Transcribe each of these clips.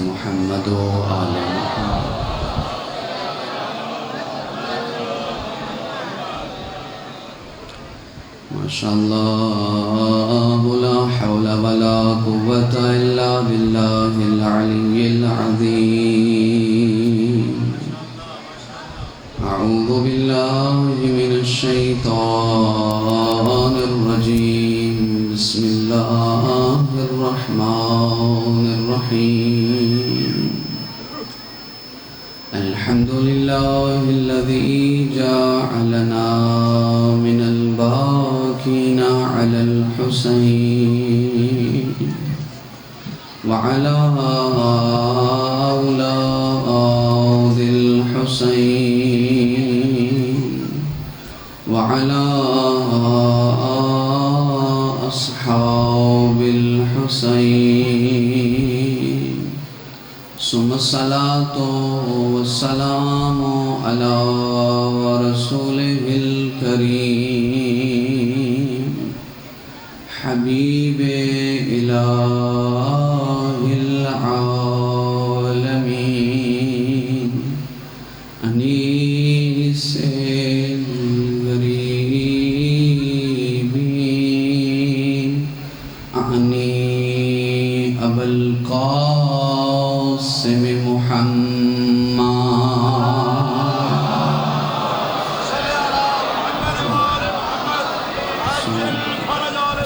محمد و آل محمد. ماشاءاللہ لا حول ولا قوة الا باللہ العلی العظیم. اعوذ باللہ من الشیطان الرجیم. بسم اللہ الرحمن الرحیم. الحمد للہ الذی جعلنا من الباقین علی الحسین وعلى أولاد الحسين وعلى أصحاب الحسين ثم الصلاة والسلام على رسوله الكريم حبيب إله العالمين أنيس الغريبين أعني أبا القاسم محمد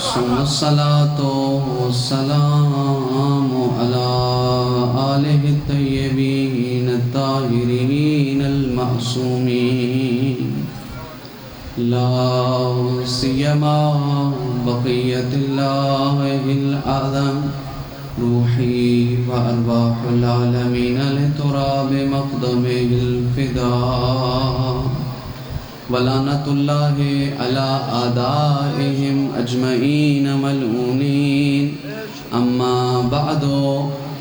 ثم الصلاة والسلام على آله الطيبين الطاهرين المعصومين لا سيما بقية الله الأعظم روحي وأرواح العالمين لتراب مقدمه الفداء ولعنة الله على أعدائهم أجمعين ملعونين. أما بعد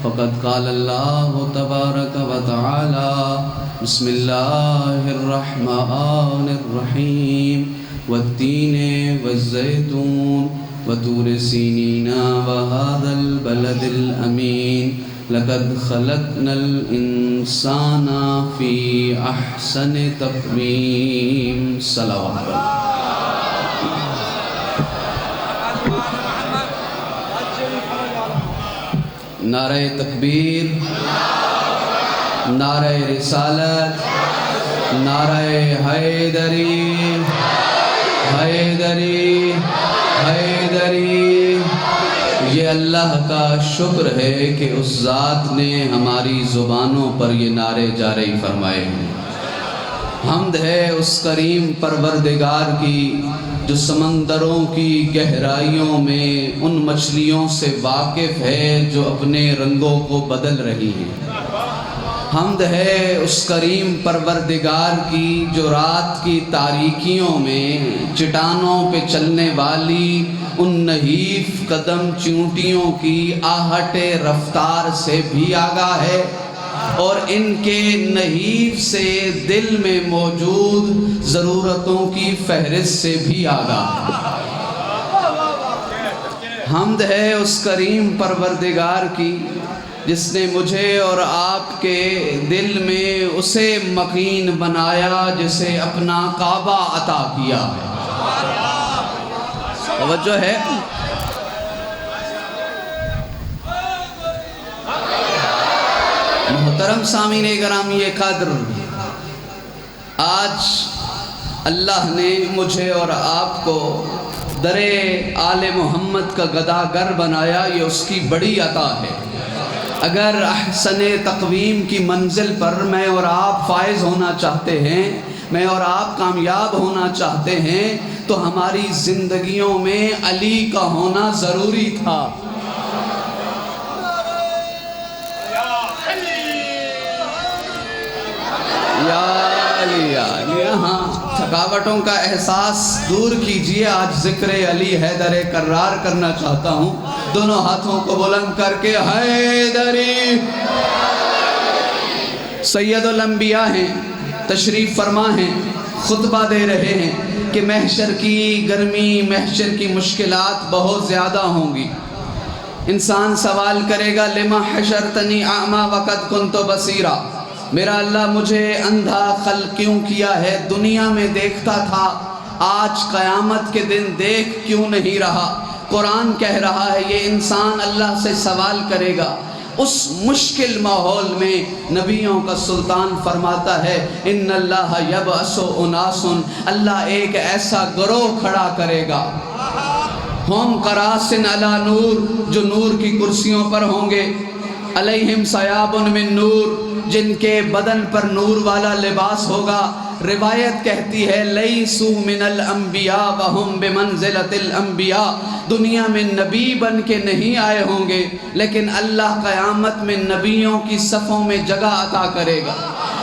فقد قال الله تبارك وتعالى بسم الله الرحمن الرحيم والتين والزيتون وطور سينين وهذا البلد الأمين لقد خلقنا الإنسان في أحسن تقويم. صلوات نعرہ تکبیر، نعرہ رسالت، نعرہ حیدری حیدری حیدری. یہ اللہ کا شکر ہے کہ اس ذات نے ہماری زبانوں پر یہ نعرے جاری فرمائے ہیں. حمد ہے اس کریم پروردگار کی جو سمندروں کی گہرائیوں میں ان مچھلیوں سے واقف ہے جو اپنے رنگوں کو بدل رہی ہیں. حمد ہے اس کریم پروردگار کی جو رات کی تاریکیوں میں چٹانوں پہ چلنے والی ان نحیف قدم چونٹیوں کی آہٹ رفتار سے بھی آگاہ ہے اور ان کے نحیف سے دل میں موجود ضرورتوں کی فہرست سے بھی آگاہ ہے. حمد ہے اس کریم پروردگار کی جس نے مجھے اور آپ کے دل میں اسے مکین بنایا جسے اپنا کعبہ عطا کیا ہے. توجہ ہے. محترم سامعین گرامی قدر، آج اللہ نے مجھے اور آپ کو در آل محمد کا گداگر بنایا. یہ اس کی بڑی عطا ہے. اگر احسن تقویم کی منزل پر میں اور آپ فائز ہونا چاہتے ہیں، میں اور آپ کامیاب ہونا چاہتے ہیں تو ہماری زندگیوں میں علی کا ہونا ضروری تھا. یا علی ہاں، تھکاوٹوں کا احساس دور کیجئے. آج ذکر علی حیدر کرار کرنا چاہتا ہوں. دونوں ہاتھوں کو بلند کر کے حیدری. سید الانبیاء ہیں، تشریف فرما ہیں، خطبہ دے رہے ہیں کہ محشر کی گرمی، محشر کی مشکلات بہت زیادہ ہوں گی. انسان سوال کرے گا لما حشرتنی اعما وقد کنت بصیرا، میرا اللہ مجھے اندھا خلق کیوں کیا ہے؟ دنیا میں دیکھتا تھا، آج قیامت کے دن دیکھ کیوں نہیں رہا؟ قرآن کہہ رہا ہے یہ انسان اللہ سے سوال کرے گا۔ اس مشکل ماحول میں نبیوں کا سلطان فرماتا ہے ان اللہ یبعث اناس، اللہ ایک ایسا گروہ کھڑا کرے گا، ہم قراسن علی نور، جو نور کی کرسیوں پر ہوں گے، علیہم ثیاب من نور، جن کے بدن پر نور والا لباس ہوگا۔ روایت کہتی ہے لیسو من الانبیاء وہم بمنزلۃ الانبیاء، دنیا میں نبی بن کے نہیں آئے ہوں گے لیکن اللہ قیامت میں نبیوں کی صفوں میں جگہ عطا کرے گا۔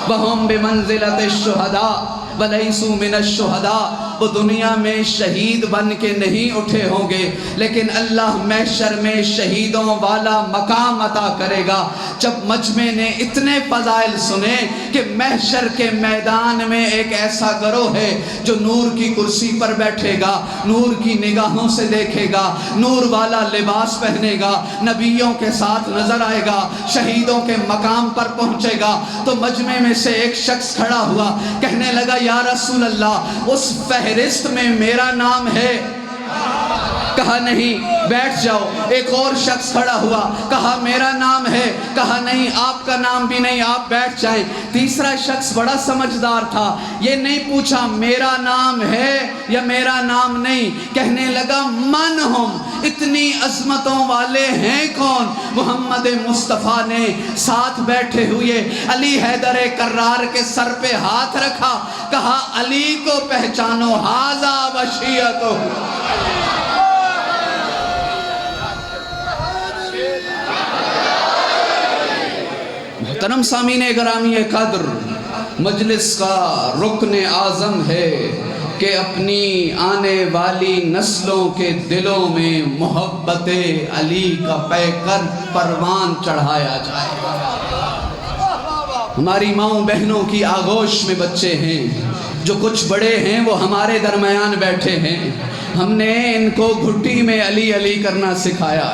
وہم بمنزلۃ الشہداء ولیسو من الشہداء، وہ دنیا میں شہید بن کے نہیں اٹھے ہوں گے لیکن اللہ محشر میں شہیدوں والا مقام عطا کرے گا۔ جب مجمع نے اتنے فضائل سنے کہ محشر کے میدان میں ایک ایسا گروہ ہے جو نور کی کرسی پر بیٹھے گا، نور کی نگاہوں سے دیکھے گا، نور والا لباس پہنے گا، نبیوں کے ساتھ نظر آئے گا، شہیدوں کے مقام پر پہنچے گا، تو مجمع میں سے ایک شخص کھڑا ہوا، کہنے لگا یا رسول اللہ اس فہرست میں میرا نام ہے؟ کہا نہیں، بیٹھ جاؤ۔ ایک اور شخص کھڑا ہوا، کہا میرا نام ہے، کہا نہیں آپ کا نام بھی نہیں، آپ بیٹھ جائیں۔ تیسرا شخص بڑا سمجھدار تھا، یہ نہیں پوچھا میرا نام ہے یا میرا نام نہیں، کہنے لگا من ہم، اتنی عظمتوں والے ہیں کون؟ محمد مصطفیٰ نے ساتھ بیٹھے ہوئے علی حیدر کرار کے سر پہ ہاتھ رکھا، کہا علی کو پہچانو، ھذا وشیتہ۔ محترم سامعین گرامی قدر، مجلس کا رکن اعظم ہے کہ اپنی آنے والی نسلوں کے دلوں میں محبت علی کا پیکر پروان چڑھایا جائے۔ ہماری ماؤں بہنوں کی آغوش میں بچے ہیں، جو کچھ بڑے ہیں وہ ہمارے درمیان بیٹھے ہیں، ہم نے ان کو گھٹی میں علی علی کرنا سکھایا۔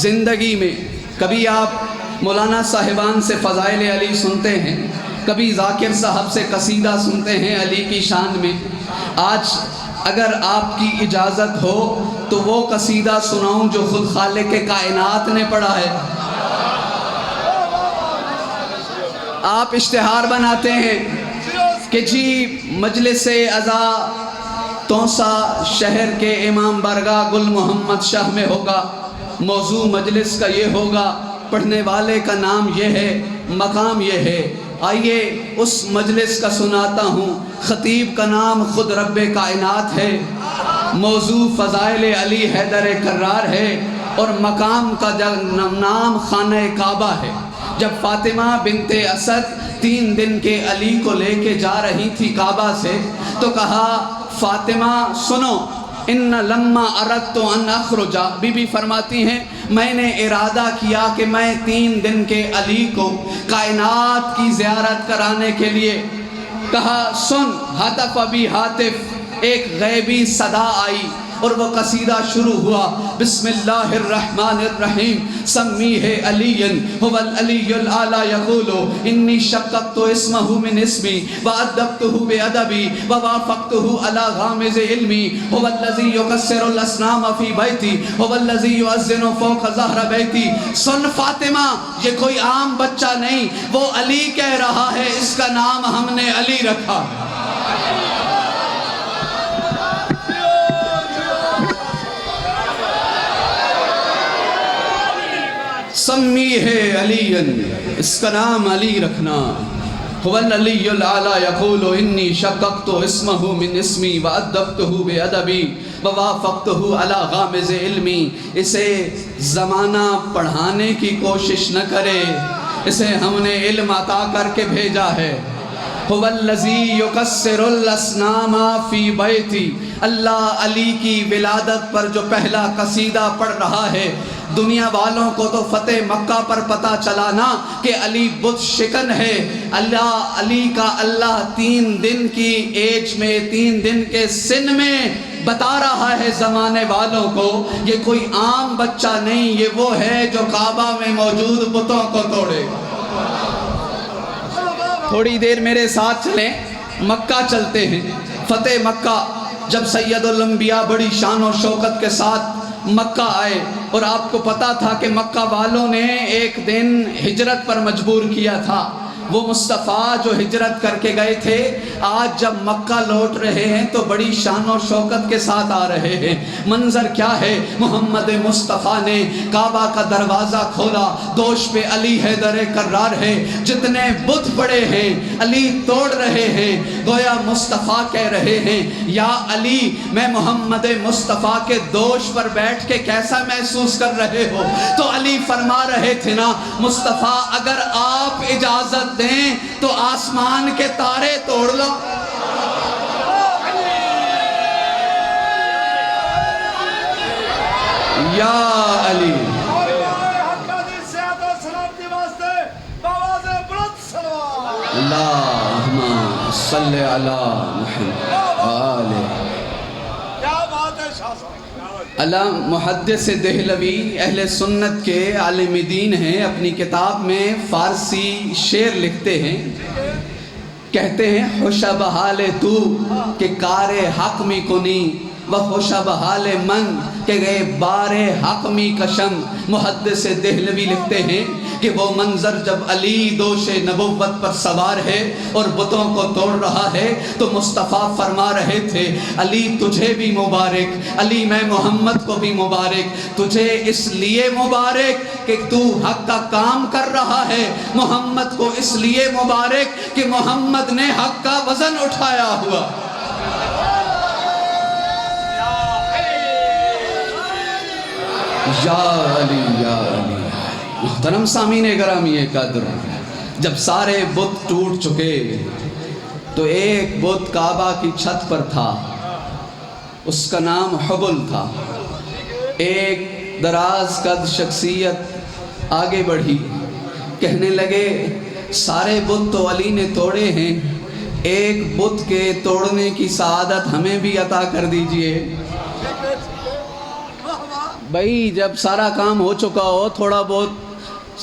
زندگی میں کبھی آپ مولانا صاحبان سے فضائل علی سنتے ہیں، کبھی ذاکر صاحب سے قصیدہ سنتے ہیں علی کی شان میں۔ آج اگر آپ کی اجازت ہو تو وہ قصیدہ سناؤں جو خود خالق کائنات نے پڑھا ہے۔ آپ اشتہار بناتے ہیں کہ جی مجلس عزا تونسا شہر کے امام بارگاہ گل محمد شاہ میں ہوگا، موضوع مجلس کا یہ ہوگا، پڑھنے والے کا نام یہ ہے، مقام یہ ہے۔ آئیے اس مجلس کا سناتا ہوں، خطیب کا نام خود رب کائنات ہے، موضوع فضائل علی حیدر کرار ہے، اور مقام کا نام خانہ کعبہ ہے۔ جب فاطمہ بنت اسد 3 دن کے علی کو لے کے جا رہی تھی کعبہ سے، تو کہا فاطمہ سنو، ان لما اردت ان اخرج، بی بی فرماتی ہیں میں نے ارادہ کیا کہ میں 3 دن کے علی کو کائنات کی زیارت کرانے کے لیے، کہا سن، ہاتف ابی ہاتف، ایک غیبی صدا آئی اور وہ قصیدہ شروع ہوا، بسم اللہ الرحمن الرحیم، سمیہ علی هو العلی الاعلی یقول انی شققت اسمہ من اسمی وادبتہ بادبی ووافقتہ علی غامز علمی، هو الذی یکسر الاسنام فی بیتی، هو الذی یؤذن فوق ظہر بیتی۔ سن فاطمہ، یہ کوئی عام بچہ نہیں، وہ علی کہہ رہا ہے، اس کا نام ہم نے علی رکھا۔ سمی ہے علی، اس کا نام علی رکھنا۔ هو العلی الاعلی یقول انی شققت اسمہ من اسمی وادبتہ بادبی ووافقتہ علی غامز علمی۔ اسے زمانہ پڑھانے کی کوشش نہ کرے، اسے ہم نے علم عطا کر کے بھیجا ہے۔ هو الذی یکسر الاسنام فی بیتی، اللہ علی کی ولادت پر جو پہلا قصیدہ پڑھ رہا ہے، دنیا والوں کو تو فتح مکہ پر پتہ چلا نا کہ علی بت شکن ہے۔ علی کا اللہ 3 دن کی ایج میں، 3 دن کے سن میں بتا رہا ہے زمانے والوں کو یہ کوئی عام بچہ نہیں، یہ وہ ہے جو کعبہ میں موجود بتوں کو توڑے گا۔ تھوڑی دیر میرے ساتھ چلیں، مکہ چلتے ہیں۔ فتح مکہ، جب سید الانبیاء بڑی شان و شوکت کے ساتھ مکہ آئے، اور آپ کو پتا تھا کہ مکہ والوں نے ایک دن ہجرت پر مجبور کیا تھا۔ وہ مصطفیٰ جو ہجرت کر کے گئے تھے، آج جب مکہ لوٹ رہے ہیں تو بڑی شان و شوکت کے ساتھ آ رہے ہیں۔ منظر کیا ہے؟ محمد مصطفیٰ نے کعبہ کا دروازہ کھولا، دوش پہ علی حیدر کرار ہے، جتنے بت پڑے ہیں علی توڑ رہے ہیں، گویا مصطفیٰ کہہ رہے ہیں یا علی میں محمد مصطفیٰ کے دوش پر بیٹھ کے کیسا محسوس کر رہے ہو؟ تو علی فرما رہے تھے نا مصطفیٰ اگر آپ اجازت دیں تو آسمان کے تارے توڑ لو۔ یا علی اللہم صلی علی محمد علامہ محدث دہلوی اہل سنت کے عالم دین ہیں، اپنی کتاب میں فارسی شعر لکھتے ہیں، کہتے ہیں خوش بحال تو کہ کار حق می کنی و خوش بحال من کہ گئے بار حق می کشم۔ محدث دہلوی لکھتے ہیں کہ وہ منظر جب علی دوش نبوت پر سوار ہے اور بتوں کو توڑ رہا ہے تو مصطفیٰ فرما رہے تھے علی تجھے بھی مبارک، علی میں محمد کو بھی مبارک، تجھے اس لیے مبارک کہ تو حق کا کام کر رہا ہے، محمد کو اس لیے مبارک کہ محمد نے حق کا وزن اٹھایا ہوا۔ یا علی یا علی۔ محترم سامعین گرامی قدر، جب سارے بت ٹوٹ چکے تو ایک بت کعبہ کی چھت پر تھا، اس کا نام حبل تھا۔ ایک دراز قد شخصیت آگے بڑھی، کہنے لگے سارے بت تو علی نے توڑے ہیں، ایک بت کے توڑنے کی سعادت ہمیں بھی عطا کر دیجئے۔ بھائی جب سارا کام ہو چکا ہو تھوڑا بہت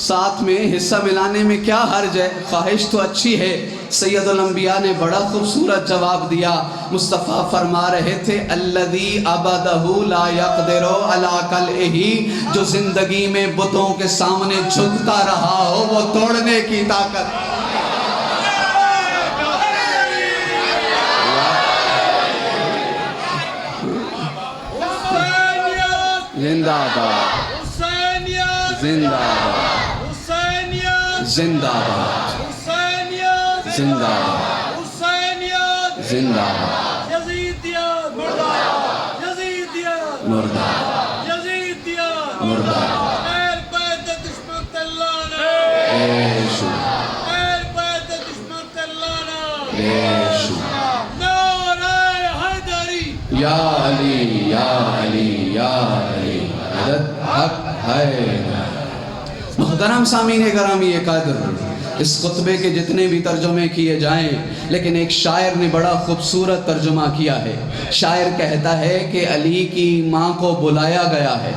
ساتھ میں حصہ ملانے میں کیا حرج ہے، خواہش تو اچھی ہے۔ سید الانبیاء نے بڑا خوبصورت جواب دیا، مصطفیٰ فرما رہے تھے الذی عبدہ لا یقدر علی قلعہ، جو زندگی میں بتوں کے سامنے جھکتا رہا ہو وہ توڑنے کی طاقت۔ زندہ باد، زندہ باد، زندہ باد، زندہ باد، زندہ باد، مردہ مردہ یا علی یا علی یا علی مدد حق ہے۔ محترم سامعین گرامی قدر، اس خطبے کے جتنے بھی ترجمے کیے جائیں لیکن ایک شاعر نے بڑا خوبصورت ترجمہ کیا ہے۔ شاعر کہتا ہے کہ علی کی ماں کو بلایا گیا ہے،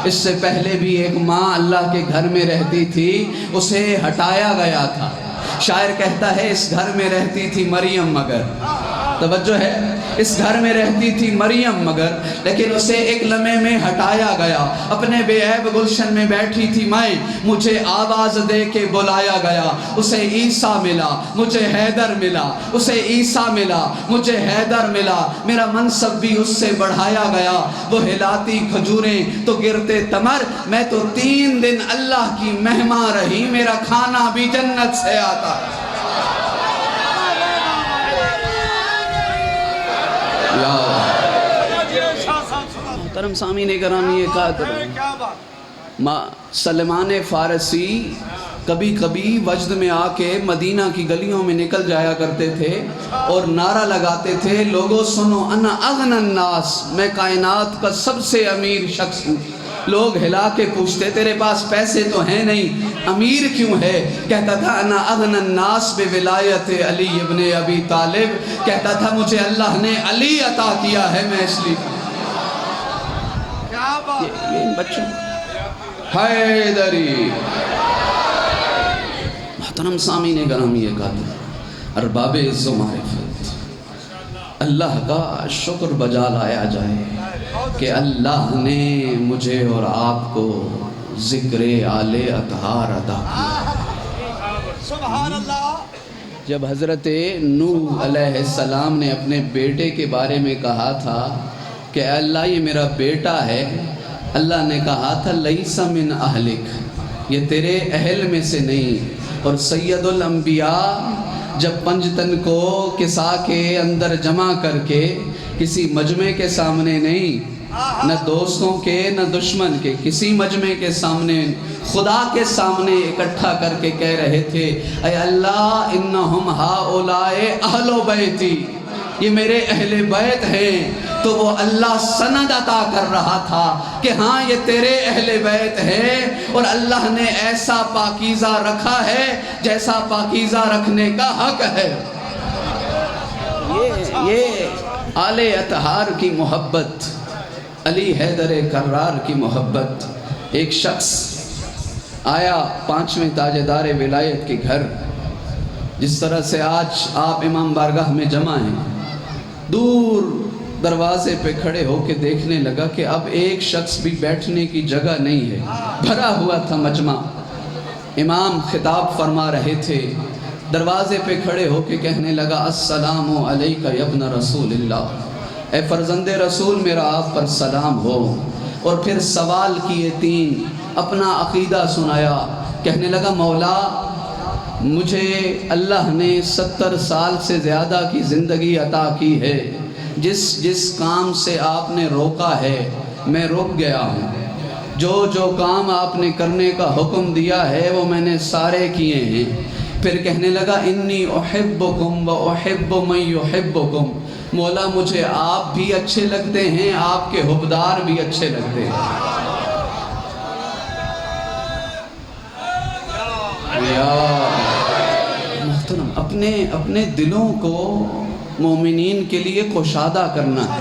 اس سے پہلے بھی ایک ماں اللہ کے گھر میں رہتی تھی، اسے ہٹایا گیا تھا۔ شاعر کہتا ہے اس گھر میں رہتی تھی مریم مگر، توجہ ہے، اس گھر میں رہتی تھی مریم مگر، لیکن اسے ایک لمحے میں ہٹایا گیا۔ اپنے بے عیب گلشن میں بیٹھی تھی میں، مجھے آواز دے کے بلایا گیا، اسے عیسیٰ ملا مجھے حیدر ملا، اسے عیسیٰ ملا مجھے حیدر ملا، میرا منصب بھی اس سے بڑھایا گیا۔ وہ ہلاتی کھجوریں تو گرتے تمر، میں تو 3 دن اللہ کی مہمان رہی، میرا کھانا بھی جنت سے آتا۔ محترم سامعین گرامی قدر، سلمان فارسی کبھی کبھی وجد میں آ کے مدینہ کی گلیوں میں نکل جایا کرتے تھے اور نعرہ لگاتے تھے لوگوں سنو انا اغنى الناس، میں کائنات کا سب سے امیر شخص ہوں۔ لوگ ہلا کے پوچھتے تیرے پاس پیسے تو ہیں نہیں، امیر کیوں ہے؟ کہتا تھا انا اغنى الناس بولایت علی ابن ابی طالب، کہتا تھا مجھے اللہ نے علی عطا کیا ہے، میں اس لیے یہ ان بچوں حیدری۔ محترم سامعین گرامی، یہ کہتے ارباب عز و معرفت، اللہ کا شکر بجا لایا جائے کہ اللہ نے مجھے اور آپ کو ذکر آل اطہار عطا کیا۔ سبحان اللہ۔ جب حضرت نوح علیہ السلام نے اپنے بیٹے کے بارے میں کہا تھا کہ اے اللہ یہ میرا بیٹا ہے، اللہ نے کہا تھا لیس من اہلک، یہ تیرے اہل میں سے نہیں۔ اور سید الانبیاء جب پنجتن کو کسا کے اندر جمع کر کے کسی مجمع کے سامنے نہیں، نہ دوستوں کے نہ دشمن کے، کسی مجمع کے سامنے، خدا کے سامنے اکٹھا کر کے کہہ رہے تھے اے اللہ انہم ہؤلاء اہل بیتی، یہ میرے اہل بیت ہیں۔ تو وہ اللہ سند عطا کر رہا تھا کہ ہاں یہ تیرے اہل بیت ہیں، اور اللہ نے ایسا پاکیزہ رکھا ہے جیسا پاکیزہ رکھنے کا حق ہے۔ یہ آل اطہار کی محبت، علی حیدر کرار کی محبت۔ ایک شخص آیا 5ویں تاجدار ولایت کے گھر، جس طرح سے آج آپ امام بارگاہ میں جمع ہیں، دور دروازے پہ کھڑے ہو کے دیکھنے لگا کہ اب ایک شخص بھی بیٹھنے کی جگہ نہیں ہے، بھرا ہوا تھا مجمع۔ امام خطاب فرما رہے تھے، دروازے پہ کھڑے ہو کے کہنے لگا السلام علیکہ یا ابن رسول اللہ، اے فرزند رسول میرا آپ پر سلام ہو۔ اور پھر سوال کیے 3، اپنا عقیدہ سنایا، کہنے لگا مولا مجھے اللہ نے 70 سال سے زیادہ کی زندگی عطا کی ہے، جس کام سے آپ نے روکا ہے میں رک گیا ہوں، جو کام آپ نے کرنے کا حکم دیا ہے وہ میں نے سارے کیے ہیں۔ پھر کہنے لگا انی احبکم و احب من یحبکم، مولا مجھے آپ بھی اچھے لگتے ہیں، آپ کے حبدار بھی اچھے لگتے ہیں۔ محترم اپنے دلوں کو مومنین کے لیے کشادہ کرنا ہے۔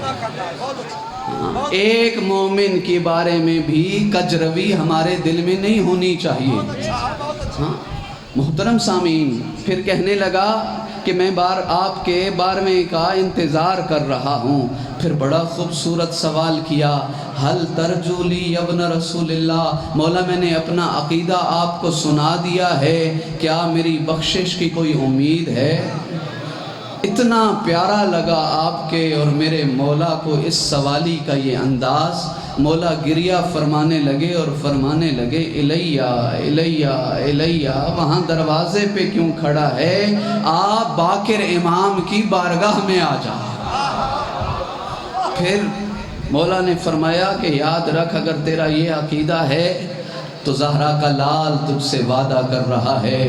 ایک مومن کے بارے میں بھی کجروی ہمارے دل میں نہیں ہونی چاہیے۔ محترم سامعین، پھر کہنے لگا کہ میں آپ کے 12ویں کا انتظار کر رہا ہوں۔ پھر بڑا خوبصورت سوال کیا حل ترجو لی ابن رسول اللہ، مولا میں نے اپنا عقیدہ آپ کو سنا دیا ہے، کیا میری بخشش کی کوئی امید ہے؟ اتنا پیارا لگا آپ کے اور میرے مولا کو اس سوالی کا یہ انداز، مولا گریہ فرمانے لگے اور فرمانے لگے الیہ الیہ الیہ، وہاں دروازے پہ کیوں کھڑا ہے؟ آپ باقر امام کی بارگاہ میں آ جا۔ پھر مولا نے فرمایا کہ یاد رکھ اگر تیرا یہ عقیدہ ہے تو زہرا کا لال تجھ سے وعدہ کر رہا ہے،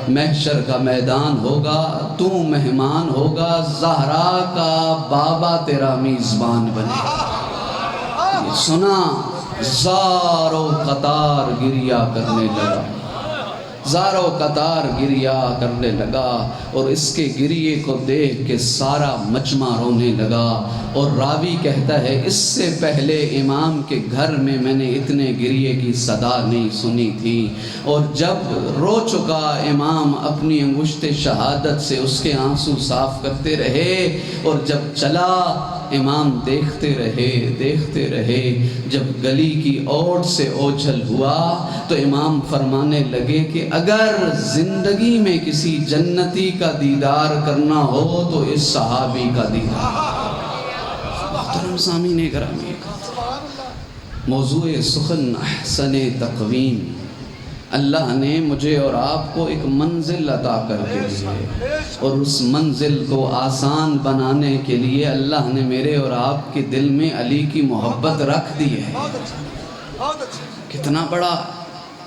محشر کا میدان ہوگا، تو مہمان ہوگا، زہرا کا بابا تیرا میزبان بنے۔ یہ سنا زار و قطار گریہ کرنے لگا، زار و قطار گریہ کرنے لگا، اور اس کے گریے کو دیکھ کے سارا مجمع رونے لگا۔ اور راوی کہتا ہے اس سے پہلے امام کے گھر میں میں نے اتنے گریے کی صدا نہیں سنی تھی۔ اور جب رو چکا امام اپنی انگشت شہادت سے اس کے آنسو صاف کرتے رہے، اور جب چلا امام دیکھتے رہے، جب گلی کی اوٹ سے اوجھل ہوا تو امام فرمانے لگے کہ اگر زندگی میں کسی جنتی کا دیدار کرنا ہو تو اس صحابی کا دیدار۔ محترم سامعین گرامی، موضوع سخن احسن تقویم، اللہ نے مجھے اور آپ کو ایک منزل عطا کر کے دی ہے، اور اس منزل کو آسان بنانے کے لیے اللہ نے میرے اور آپ کے دل میں علی کی محبت رکھ دی ہے۔ کتنا بڑا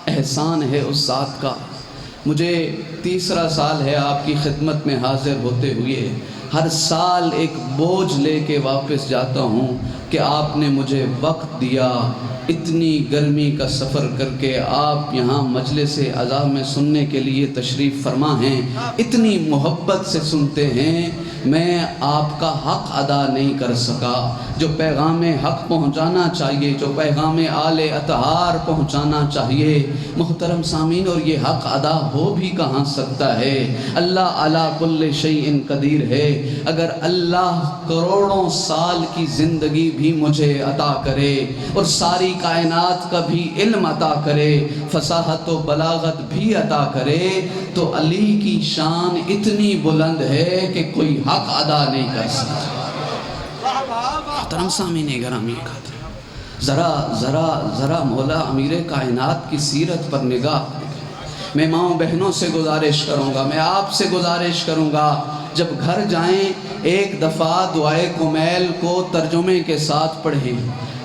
احسان ہے اس ذات کا۔ مجھے 3 سال ہے آپ کی خدمت میں حاضر ہوتے ہوئے، ہر سال ایک بوجھ لے کے واپس جاتا ہوں کہ آپ نے مجھے وقت دیا، اتنی گرمی کا سفر کر کے آپ یہاں مجلس عزا میں سننے کے لیے تشریف فرما ہیں، اتنی محبت سے سنتے ہیں، میں آپ کا حق ادا نہیں کر سکا، جو پیغام حق پہنچانا چاہیے، جو پیغام آل اطہار پہنچانا چاہیے۔ محترم سامعین، اور یہ حق ادا ہو بھی کہاں سکتا ہے؟ اللہ علی کل شیء قدیر ہے۔ اگر اللہ کروڑوں سال کی زندگی بھی مجھے عطا کرے اور ساری کائنات کا بھی علم عطا کرے، فصاحت و بلاغت بھی عطا کرے، تو علی کی شان اتنی بلند ہے کہ کوئی حق ادا نہیں کر سکتا۔ محترم سامعین گرامی، ذرا مولا امیر کائنات کی سیرت پر نگاہ کریں۔ میں ماؤں بہنوں سے گزارش کروں گا، میں آپ سے گزارش کروں گا، جب گھر جائیں ایک دفعہ دعائے کمیل کو ترجمے کے ساتھ پڑھیں۔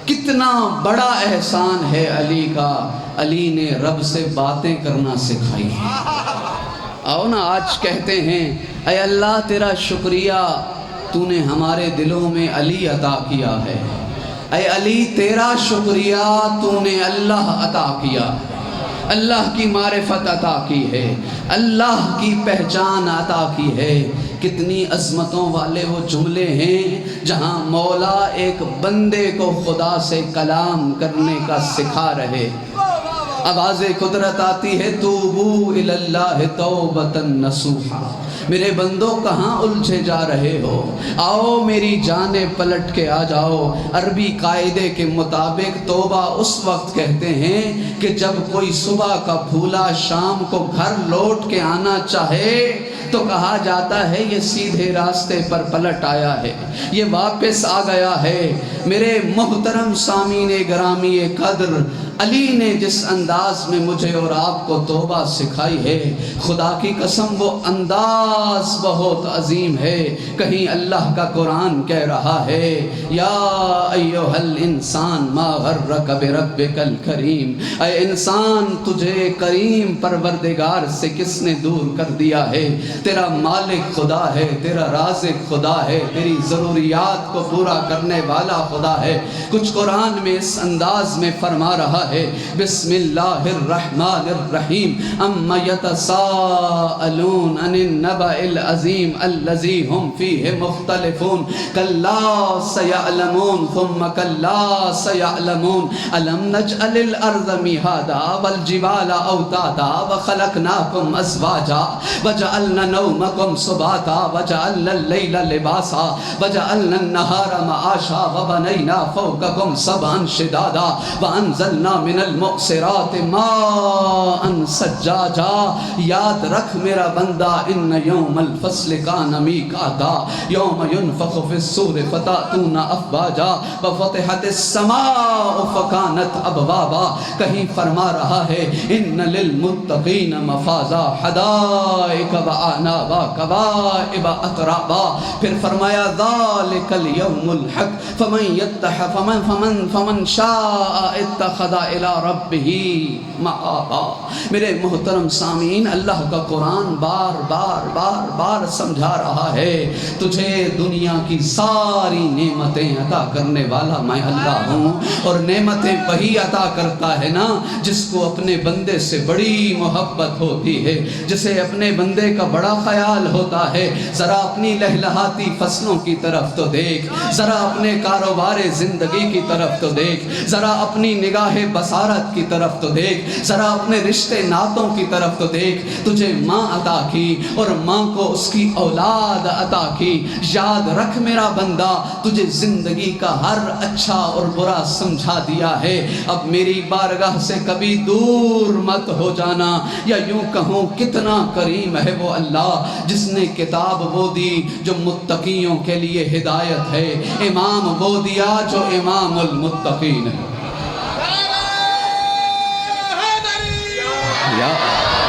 کتنا بڑا احسان ہے علی کا، علی نے رب سے باتیں کرنا سکھائی ہیں۔ آؤ نا آج کہتے ہیں، اے اللہ تیرا شکریہ، تو نے ہمارے دلوں میں علی عطا کیا ہے۔ اے علی تیرا شکریہ، تو نے اللہ عطا کیا، اللہ کی معرفت عطا کی ہے، اللہ کی پہچان عطا کی ہے۔ کتنی عظمتوں والے وہ جملے ہیں جہاں مولا ایک بندے کو خدا سے کلام کرنے کا سکھا رہے۔ آواز قدرت آتی ہے، توبو الی اللہ توبۃ نصوحا، میرے بندوں کہاں الجھے جا رہے ہو، آؤ میری جانیں پلٹ کے آ جاؤ۔ عربی قاعدے کے مطابق توبہ اس وقت کہتے ہیں کہ جب کوئی صبح کا بھولا شام کو گھر لوٹ کے آنا چاہے تو کہا جاتا ہے یہ سیدھے راستے پر پلٹ آیا ہے، یہ واپس آ گیا ہے۔ میرے محترم سامعین گرامی قدر، علی نے جس انداز میں مجھے اور آپ کو توبہ سکھائی ہے، خدا کی قسم وہ انداز بہت عظیم ہے۔ کہیں اللہ کا قرآن کہہ رہا ہے، یا ایھا الانسان ما غرک بربک الکریم، اے انسان تجھے کریم پروردگار سے کس نے دور کر دیا ہے؟ تیرا مالک خدا ہے، تیرا رازق خدا ہے، تیری ضروریات کو پورا کرنے والا خدا ہے۔ کچھ قرآن میں اس انداز میں فرما رہا ہے، بسم اللہ الرحمن الرحیم، اما یتساءلون عن النبأ العظیم الذی ہم فیہ مختلفون، کلا سیعلمون ثم کلا سیعلمون، الم نجعل الارض مہادا والجبال اوتادا وخلقناکم ازواجا وجعلنا نومکم سباتا وجعلنا اللیل لباسا وجعلنا النہار معاشا وبنینا فوقکم سبعا شدادا وانزلنا من المعصرات ماء ثجاجا۔ یاد رکھ میرا بندہ، ان یوم الفصل کان میقاتا، یوم ینفخ فی الصور فتأتون افواجا وفتحت السماء فکانت ابوابا۔ کہیں فرما رہا ہے، ان للمتقین مفازا حدائق وعنابا کواعب اترابا۔ پھر فرمایا ذالک الیوم الحق فمن شاء اتخذ الی ربہ مآبا۔ میرے محترم سامعین، اللہ کا قرآن بار بار بار بار سمجھا رہا ہے، تجھے دنیا کی ساری نعمتیں عطا کرنے والا میں اللہ ہوں، اور نعمتیں وہی عطا کرتا ہے نا جس کو اپنے بندے سے بڑی محبت ہوتی ہے، جسے اپنے بندے کا بڑا خیال ہوتا ہے۔ ذرا اپنی لہلہاتی فصلوں کی طرف تو دیکھ، ذرا اپنے کاروبار زندگی کی طرف تو دیکھ، ذرا اپنی نگاہ بصارت کی طرف تو دیکھ، ذرا اپنے رشتے ناتوں کی طرف تو دیکھ۔ تجھے ماں عطا کی اور ماں کو اس کی اولاد عطا کی۔ یاد رکھ میرا بندہ، تجھے زندگی کا ہر اچھا اور برا سمجھا دیا ہے، اب میری بارگاہ سے کبھی دور مت ہو جانا، یا یوں کہوں کتنا کریم ہے وہ اللہ جس نے کتاب وہ دی جو متقیوں کے لیے ہدایت ہے، امام وہ دیا جو امام المتقین ہے۔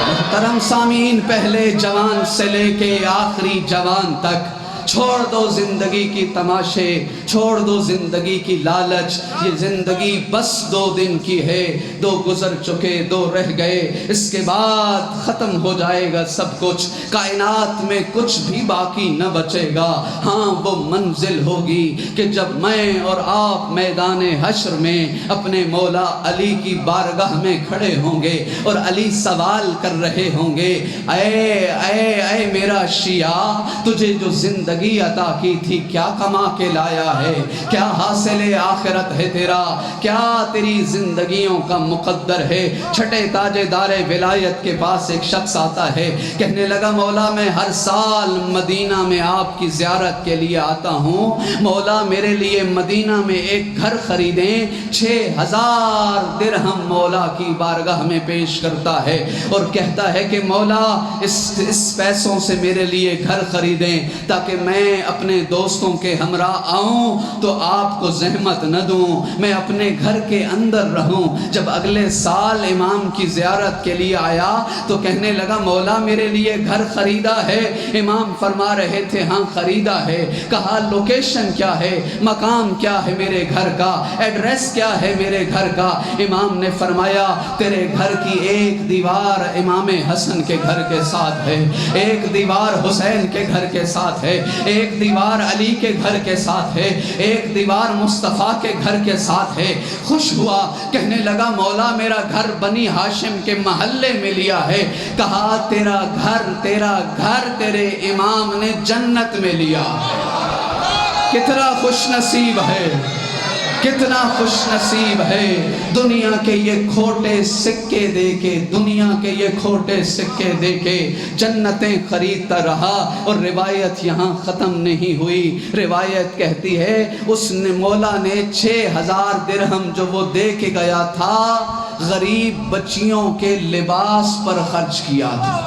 محترم سامعین، پہلے جوان سے لے کے آخری جوان تک چھوڑ دو زندگی کی تماشے، چھوڑ دو زندگی کی لالچ، یہ زندگی بس 2 دن کی ہے، 2 گزر چکے 2 رہ گئے، اس کے بعد ختم ہو جائے گا سب کچھ، کائنات میں کچھ بھی باقی نہ بچے گا۔ ہاں وہ منزل ہوگی کہ جب میں اور آپ میدان حشر میں اپنے مولا علی کی بارگاہ میں کھڑے ہوں گے اور علی سوال کر رہے ہوں گے، اے میرا شیعہ، تجھے جو زندگی عطا کی تھی کیا کما کے لایا ہے؟ کیا حاصل آخرت ہے تیرا؟ کیا تیری زندگیوں کا مقدر ہے؟ چھٹے تاجدار ولایت کے پاس ایک شخص آتا ہے، کہنے لگا مولا میں ہر سال مدینہ میں آپ کی زیارت کے لیے آتا ہوں، مولا میرے لیے مدینہ میں ایک گھر خریدیں۔ 6000 درہم مولا کی بارگاہ میں پیش کرتا ہے اور کہتا ہے کہ مولا اس پیسوں سے میرے لیے گھر خریدیں تاکہ میں اپنے دوستوں کے ہمراہ آؤں تو آپ کو زحمت نہ دوں، میں اپنے گھر کے اندر رہوں۔ جب اگلے سال امام کی زیارت کے لیے آیا تو کہنے لگا مولا میرے لیے گھر خریدا ہے؟ امام فرما رہے تھے ہاں خریدا ہے۔ کہا لوکیشن کیا ہے، مقام کیا ہے میرے گھر کا، ایڈریس کیا ہے میرے گھر کا؟ امام نے فرمایا تیرے گھر کی ایک دیوار امام حسن کے گھر کے ساتھ ہے، ایک دیوار حسین کے گھر کے ساتھ ہے، ایک دیوار علی کے گھر کے ساتھ ہے، ایک دیوار مصطفیٰ کے گھر کے ساتھ ہے۔ خوش ہوا، کہنے لگا مولا میرا گھر بنی ہاشم کے محلے میں لیا ہے۔ کہا تیرا گھر تیرے امام نے جنت میں لیا۔ کتنا خوش نصیب ہے، کتنا خوش نصیب ہے، دنیا کے یہ کھوٹے سکے دے کے، دنیا کے یہ کھوٹے سکے دے کے جنتیں خریدتا رہا۔ اور روایت یہاں ختم نہیں ہوئی، روایت کہتی ہے اس نے مولا نے 6000 درہم جو وہ دے کے گیا تھا غریب بچیوں کے لباس پر خرچ کیا تھا۔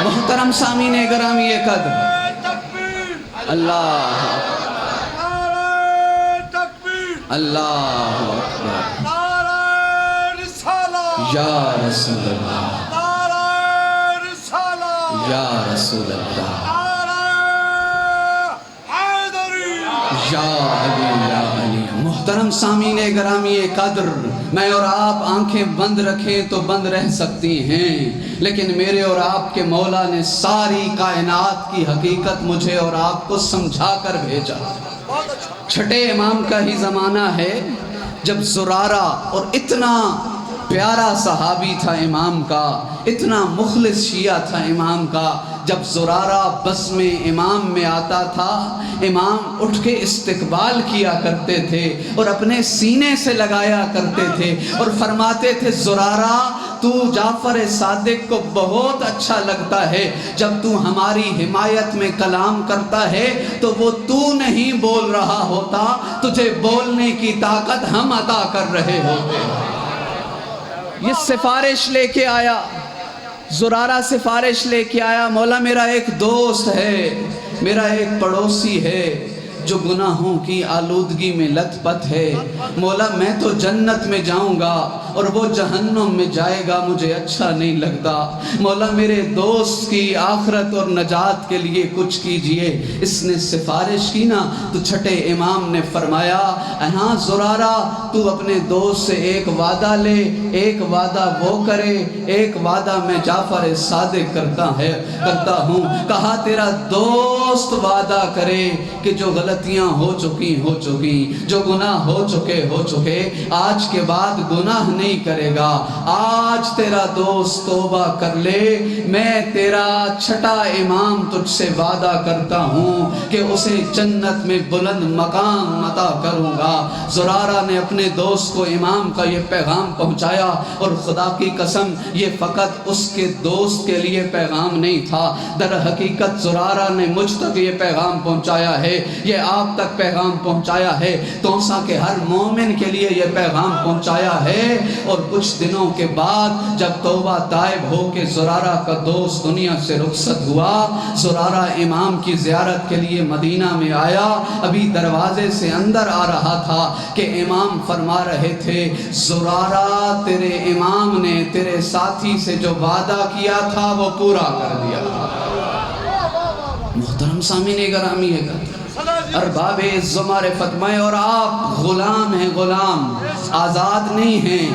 محترم سامعین گرامی قدر، اللہ اللہ اکبر، یا رسول اللہ، یا رسول اللہ، یا علی یا علی۔ محترم سامعین گرامی قدر، میں اور آپ آنکھیں بند رکھیں تو بند رہ سکتی ہیں، لیکن میرے اور آپ کے مولا نے ساری کائنات کی حقیقت مجھے اور آپ کو سمجھا کر بھیجا۔ چھٹے امام کا ہی زمانہ ہے جب زرارہ، اور اتنا پیارا صحابی تھا امام کا، اتنا مخلص شیعہ تھا امام کا، جب زرارہ بس میں امام میں آتا تھا امام اٹھ کے استقبال کیا کرتے تھے اور اپنے سینے سے لگایا کرتے تھے اور فرماتے تھے زرارہ تو جعفر صادق کو بہت اچھا لگتا ہے، جب تو ہماری حمایت میں کلام کرتا ہے تو وہ تو نہیں بول رہا ہوتا، تجھے بولنے کی طاقت ہم عطا کر رہے ہوتے۔ یہ سفارش لے کے آیا، زرارہ سفارش لے کے آیا، مولا میرا ایک دوست ہے، میرا ایک پڑوسی ہے جو گناہوں کی آلودگی میں لت پت ہے، مولا میں تو جنت میں جاؤں گا اور وہ جہنم میں جائے گا، مجھے اچھا نہیں لگتا، مولا میرے دوست کی آخرت اور نجات کے لیے کچھ کیجئے۔ اس نے سفارش کی نا تو چھٹے امام نے فرمایا ہاں زرارہ تو اپنے دوست سے ایک وعدہ لے، ایک وعدہ وہ کرے، ایک وعدہ میں جعفر صادق کرتا ہوں۔ کہا تیرا دوست وعدہ کرے کہ جو غلطیاں ہو چکی، جو گناہ ہو چکے، آج کے بعد گناہ نہیں کرے گا، آج تیرا دوست توبہ کر لے، میں تیرا چھٹا امام تجھ سے وعدہ کرتا ہوں کہ اسے جنت میں بلند مقام عطا کروں گا۔ زرارہ نے اپنے دوست کو امام کا یہ پیغام پہنچایا، اور خدا کی قسم یہ فقط اس کے دوست کے لیے پیغام نہیں تھا، در حقیقت زرارہ نے مجھ تک یہ پیغام پہنچایا ہے، یہ آپ تک پیغام پہنچایا ہے، توسا کے ہر مومن کے لیے یہ پیغام پہنچایا ہے۔ اور کچھ دنوں کے بعد جب توبہ تائب ہو کے زرارہ کا دوست دنیا سے رخصت ہوا، زرارہ امام کی زیارت کے لیے مدینہ میں آیا، ابھی دروازے سے اندر آ رہا تھا کہ امام فرما رہے تھے، زرارہ تیرے امام نے تیرے ساتھی سے جو وعدہ کیا تھا وہ پورا کر دیا۔ محترم سامعین گرامی ہے ارباب عز و معرفت، میں اور آپ غلام ہیں، غلام، آزاد نہیں ہیں۔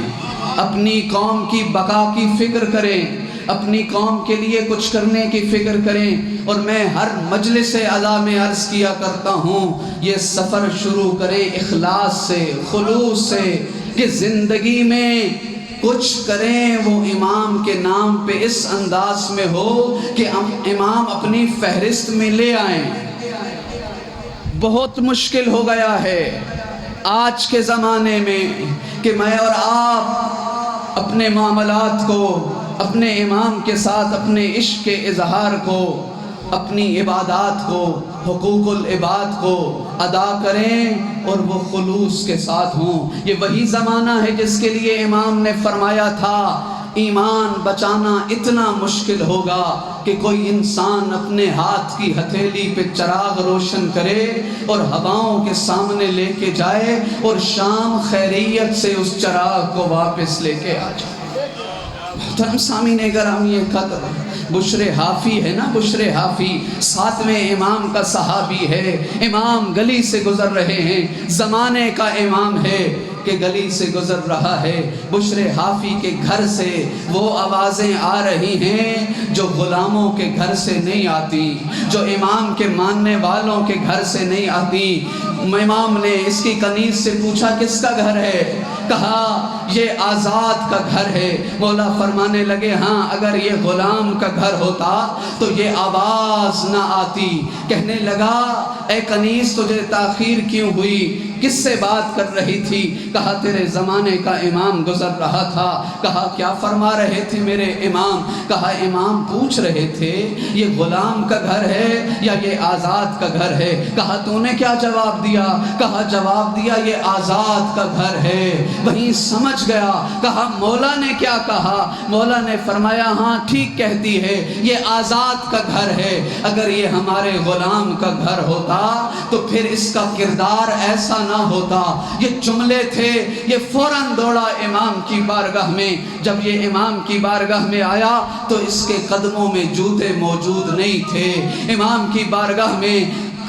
اپنی قوم کی بقا کی فکر کریں، اپنی قوم کے لیے کچھ کرنے کی فکر کریں۔ اور میں ہر مجلس اعلیٰ میں عرض کیا کرتا ہوں، یہ سفر شروع کریں اخلاص سے، خلوص سے، کہ زندگی میں کچھ کریں وہ امام کے نام پہ اس انداز میں ہو کہ امام اپنی فہرست میں لے آئیں۔ بہت مشکل ہو گیا ہے آج کے زمانے میں کہ میں اور آپ اپنے معاملات کو اپنے امام کے ساتھ، اپنے عشق کے اظہار کو، اپنی عبادات کو، حقوق العباد کو ادا کریں اور وہ خلوص کے ساتھ ہوں۔ یہ وہی زمانہ ہے جس کے لیے امام نے فرمایا تھا، ایمان بچانا اتنا مشکل ہوگا کہ کوئی انسان اپنے ہاتھ کی ہتھیلی پہ چراغ روشن کرے اور ہواؤں کے سامنے لے کے جائے اور شام خیریت سے اس چراغ کو واپس لے کے آ جائے۔ محترم سامعین گرامی قدر، بشر حافی ہے نا، بشر حافی 7ویں امام کا صحابی ہے۔ امام گلی سے گزر رہے ہیں، زمانے کا امام ہے کہ گلی سے گزر رہا ہے۔ بشر حافی کے گھر سے وہ آوازیں آ رہی ہیں جو غلاموں کے گھر سے نہیں آتی، جو امام کے ماننے والوں کے گھر سے نہیں آتی۔ امام نے اس کی کنیز سے پوچھا کس کا گھر ہے؟ کہا یہ آزاد کا گھر ہے۔ مولا فرمانے لگے ہاں اگر یہ غلام کا گھر ہوتا تو یہ آواز نہ آتی۔ کہنے لگا اے کنیز تجھے تاخیر کیوں ہوئی، کس سے بات کر رہی تھی؟ کہا تیرے زمانے کا امام گزر رہا تھا۔ کہا کیا فرما رہے تھے میرے امام؟ کہا امام پوچھ رہے تھے یہ غلام کا گھر ہے یا یہ آزاد کا گھر ہے؟ کہا تو نے کیا جواب دیا؟ کہا جواب دیا یہ آزاد کا گھر ہے۔ وہیں سمجھ گیا۔ کہا مولا نے کیا کہا؟ مولا نے فرمایا ہاں ٹھیک کہتی ہے، یہ آزاد کا گھر ہے۔ اگر یہ ہمارے غلام کا گھر ہوتا تو پھر اس کا کردار ایسا نہ ہوتا۔ یہ جملے تھے، یہ فوراً دوڑا امام کی بارگاہ میں۔ جب یہ امام کی بارگاہ میں آیا تو اس کے قدموں میں جوتے موجود نہیں تھے۔ امام کی بارگاہ میں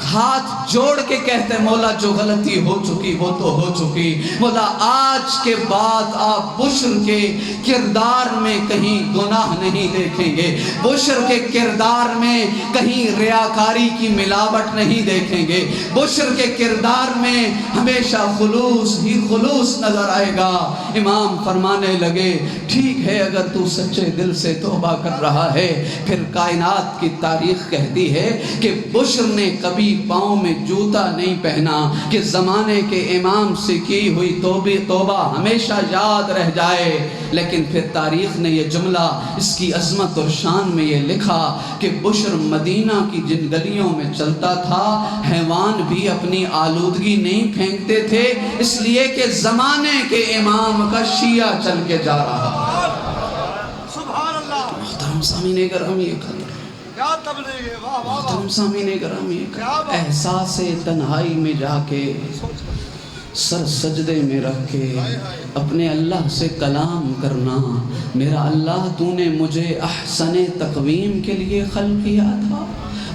ہاتھ جوڑ کے کہتے مولا جو غلطی ہو چکی وہ تو ہو چکی، مولا آج کے بعد آپ بشر کے کردار میں کہیں گناہ نہیں دیکھیں گے، بشر کے کردار میں کہیں ریاکاری کی ملاوٹ نہیں دیکھیں گے، بشر کے کردار میں ہمیشہ خلوص ہی خلوص نظر آئے گا۔ امام فرمانے لگے ٹھیک ہے اگر تو سچے دل سے توبہ کر رہا ہے، پھر کائنات کی تاریخ کہتی ہے کہ بشر نے کبھی پاؤں میں جوتا نہیں پہنا کہ زمانے کے امام سے کی ہوئی توبہ ہمیشہ یاد رہ جائے۔ لیکن پھر تاریخ نے یہ جملہ اس کی عظمت اور شان میں یہ لکھا کہ بشر مدینہ کی جن گلیوں میں چلتا تھا حیوان بھی اپنی آلودگی نہیں پھینکتے تھے، اس لیے کہ زمانے کے امام کا شیعہ چل کے جا رہا۔ سبحان اللہ۔ محترم سامعین گرامی محترم سامعین گرامی، احساس تنہائی میں جا کے سر سجدے میں رکھ کے اپنے اللہ سے کلام کرنا، میرا اللہ تو نے مجھے احسن تقویم کے لیے خلق کیا تھا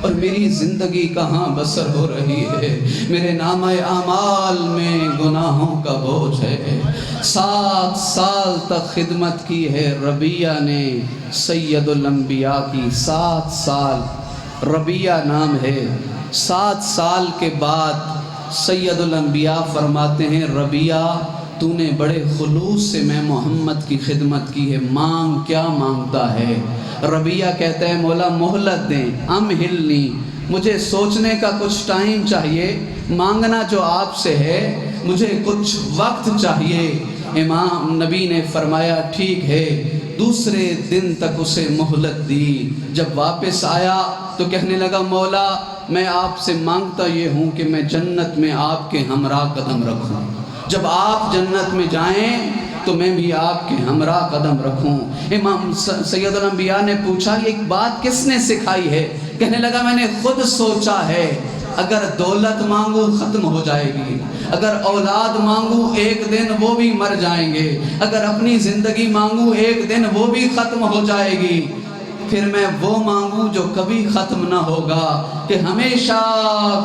اور میری زندگی کہاں بسر ہو رہی ہے، میرے نامہ اعمال میں گناہوں کا بوجھ ہے۔ 7 سال تک خدمت کی ہے ربیہ نے سید الانبیاء کی، 7 سال ربیہ نام ہے۔ 7 سال کے بعد سید الانبیاء فرماتے ہیں ربیہ تو نے بڑے خلوص سے میں محمد کی خدمت کی ہے، مانگ کیا مانگتا ہے؟ ربیہ کہتا ہے مولا مہلت دیں، امہلنی، مجھے سوچنے کا کچھ ٹائم چاہیے، مانگنا جو آپ سے ہے مجھے کچھ وقت چاہیے۔ امام نبی نے فرمایا ٹھیک ہے، دوسرے دن تک اسے مہلت دی۔ جب واپس آیا تو کہنے لگا مولا میں آپ سے مانگتا یہ ہوں کہ میں جنت میں آپ کے ہمراہ قدم رکھوں، جب آپ جنت میں جائیں تو میں بھی آپ کے ہمراہ قدم رکھوں۔ امام سید الانبیاء نے پوچھا یہ ایک بات کس نے سکھائی ہے؟ کہنے لگا میں نے خود سوچا ہے، اگر دولت مانگوں ختم ہو جائے گی، اگر اولاد مانگوں ایک دن وہ بھی مر جائیں گے، اگر اپنی زندگی مانگوں ایک دن وہ بھی ختم ہو جائے گی، پھر میں وہ مانگوں جو کبھی ختم نہ ہوگا کہ ہمیشہ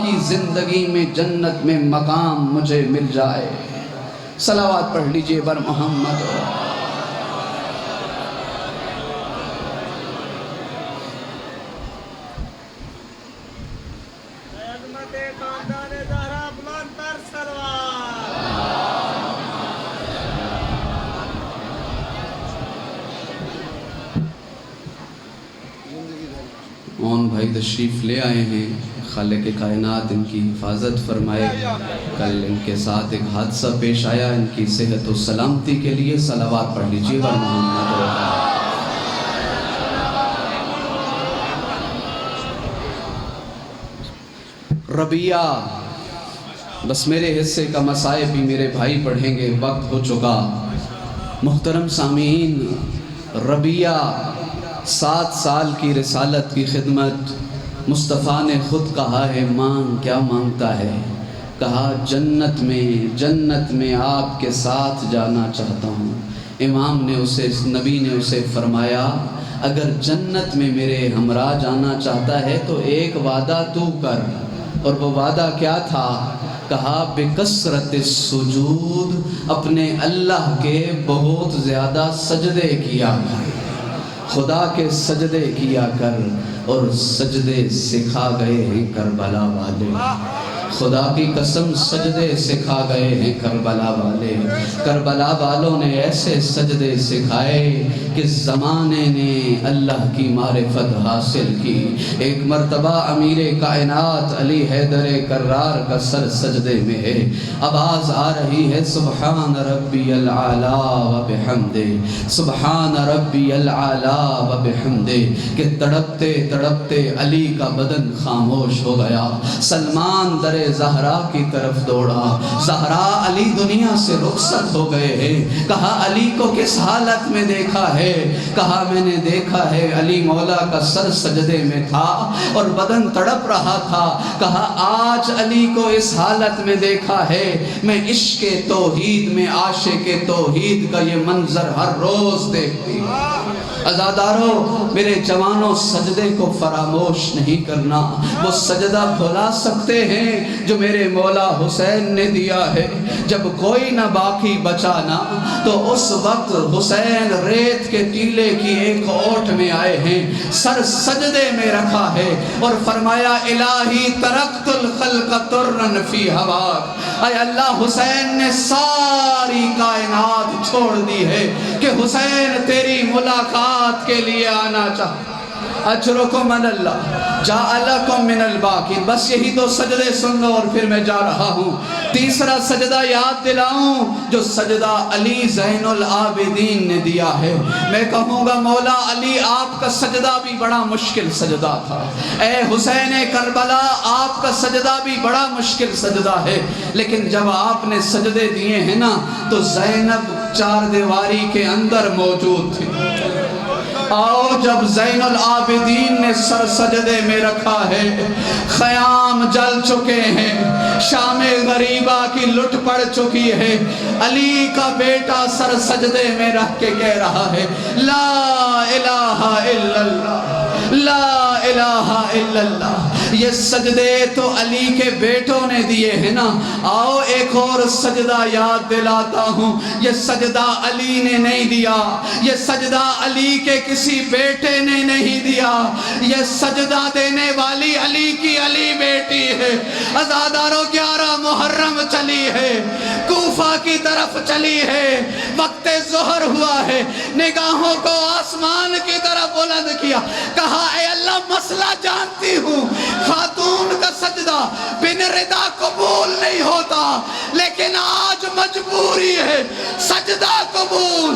کی زندگی میں جنت میں مقام مجھے مل جائے۔ صلوات پڑھ لیجئے بر محمد۔ اون بھائی تشریف لے آئے ہیں، خالق کائنات ان کی حفاظت فرمائے۔ کل ان کے ساتھ ایک حادثہ پیش آیا، ان کی صحت و سلامتی کے لیے صلوات پڑھ لیجئے بر محمد۔ ربیہ، بس میرے حصے کا مسائب بھی میرے بھائی پڑھیں گے، وقت ہو چکا۔ محترم سامعین، ربیہ 7 سال کی رسالت کی خدمت، مصطفیٰ نے خود کہا ہے مانگ کیا مانگتا ہے؟ کہا جنت میں آپ کے ساتھ جانا چاہتا ہوں۔ امام نے نبی نے اسے فرمایا اگر جنت میں میرے ہمراہ جانا چاہتا ہے تو ایک وعدہ تو کر، اور وہ وعدہ کیا تھا؟ کہا بکثرت السجود، اپنے اللہ کے بہت زیادہ سجدے کیا کر، خدا کے سجدے کیا کر، اور سجدے سکھا گئے ہیں کربلا والے، خدا کی قسم سجدے سکھا گئے ہیں کربلا والے۔ کربلا والوں نے ایسے سجدے سکھائے کہ زمانے نے اللہ کی معرفت حاصل کی۔ ایک مرتبہ امیر کائنات علی حیدر کرار کا سر سجدے میں ہے، آواز آ رہی ہے سبحان ربی العالی و بحمدہ، سبحان ربی العالی و بحمدہ، کہ تڑپتے تڑپتے علی کا بدن خاموش ہو گیا۔ سلمان در زہرا کی طرف دوڑا، زہرا علی دنیا سے رخصت ہو گئے ہیں۔ کہا علی کو کس حالت میں دیکھا ہے؟ کہا میں نے دیکھا ہے علی مولا کا سر سجدے میں تھا اور بدن تڑپ رہا تھا۔ کہا آج علی کو اس حالت میں دیکھا ہے، میں عشق توحید میں عاشق توحید کا یہ منظر ہر روز دیکھتی ہوں۔ عزاداروں، میرے جوانوں، سجدے کو فراموش نہیں کرنا۔ وہ سجدہ بھلا سکتے ہیں جو میرے مولا حسین نے دیا ہے۔ جب کوئی نہ باقی بچانا تو اس وقت حسین ریت کے ٹیلے کی ایک اوٹ میں آئے ہیں، سر سجدے میں رکھا ہے اور فرمایا الہی ترکت الخلق ترن فی ہواک، اے اللہ حسین نے ساری کائنات چھوڑ دی ہے کہ حسین تیری ملاقات کے لیے آنا چاہتا۔ اجرکم من اللہ جعلکم من الباقین۔ بس یہی دو سجدے سن لو اور پھر میں جا رہا ہوں۔ تیسرا سجدہ یاد دلاؤں جو سجدہ علی زین العابدین نے دیا ہے۔ میں کہوں گا مولا علی آپ کا سجدہ بھی بڑا مشکل سجدہ تھا، اے حسین کربلا آپ کا سجدہ بھی بڑا مشکل سجدہ ہے، لیکن جب آپ نے سجدے دیے ہیں نا تو زینب 4 دیواری کے اندر موجود تھی۔ آؤ جب زین العابدین نے سر سجدے میں رکھا ہے، خیام جل چکے ہیں، شام غریبہ کی لٹ پڑ چکی ہے، علی کا بیٹا سر سجدے میں رکھ کے کہہ رہا ہے لا الہ الا اللہ، لا الہ الا اللہ۔ یہ سجدے تو علی کے بیٹوں نے دیے ہیں نا۔ آؤ ایک اور سجدہ یاد دلاتا ہوں، یہ سجدہ علی نے نہیں دیا، یہ سجدہ علی کے کسی بیٹے نے نہیں دیا، یہ سجدہ دینے والی علی کی علی بیٹی ہے۔ عزاداروں 11 محرم چلی ہے، کوفہ کی طرف چلی ہے، وقت ظہر ہوا ہے، نگاہوں کو آسمان کی طرف بلند کیا، کہا اے اللہ مسئلہ جانتی ہوں، خاتون کا سجدہ بن رضا قبول نہیں ہوتا، لیکن آج مجبوری ہے سجدہ قبول۔